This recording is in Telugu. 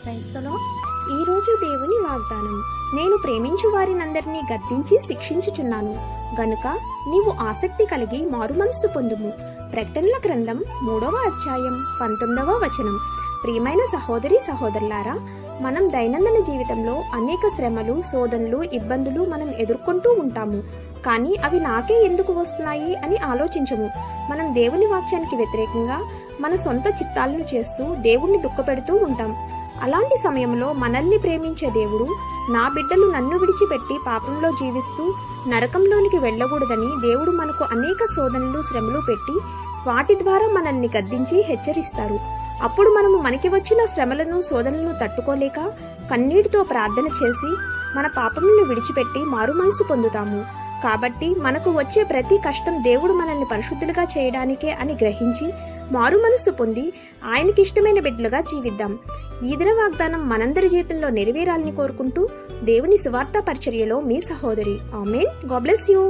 క్రైస్తలో ఈరోజు దేవుని వాగ్దానం, నేను ప్రేమించు వారినందరినీ గద్దించి శిక్షించుచున్నాను గనుక నీవు ఆసక్తి కలిగి మారుమనస్సు పొందుము. ప్రకటనల గ్రంథం 3వ అధ్యాయం 19వ వచనం. ప్రియమైన సహోదరి సహోదరులారా, మనం దైనందిన జీవితంలో అనేక శ్రమలు, శోధనలు, ఇబ్బందులు మనం ఎదుర్కొంటూ ఉంటాము. కానీ అవి నాకే ఎందుకు వస్తున్నాయి అని ఆలోచించము. మనం దేవుని వాక్యానికి వ్యతిరేకంగా మన సొంత చిత్తాలను చేస్తూ దేవుణ్ణి దుఃఖపెడుతూ ఉంటాం. అలాంటి సమయంలో మనల్ని ప్రేమించే దేవుడు, నా బిడ్డలు నన్ను విడిచిపెట్టి పాపంలో జీవిస్తూ నరకంలోనికి వెళ్ళకూడదని దేవుడు మనకు అనేక శోధనలు, శ్రమలు పెట్టి వాటి ద్వారా మనల్ని గద్దించి హెచ్చరిస్తారు. అప్పుడు మనము మనకి వచ్చిన శ్రమలను, శోధనలను తట్టుకోలేక కన్నీటితో ప్రార్థన చేసి మన పాపములను విడిచిపెట్టి మారు మనసు పొందుతాము. కాబట్టి మనకు వచ్చే ప్రతి కష్టం దేవుడు మనల్ని పరిశుద్ధులుగా చేయడానికే అని గ్రహించి మారు మనసు పొంది ఆయనకి ఇష్టమైన బిడ్డలుగా జీవిద్దాం. ఈ దిన వాగ్దానం మనందరి జీవితంలో నెరవేరాలని కోరుకుంటూ దేవుని సువార్త పరిచర్యలో మీ సహోదరి. ఆమేన్. God bless you.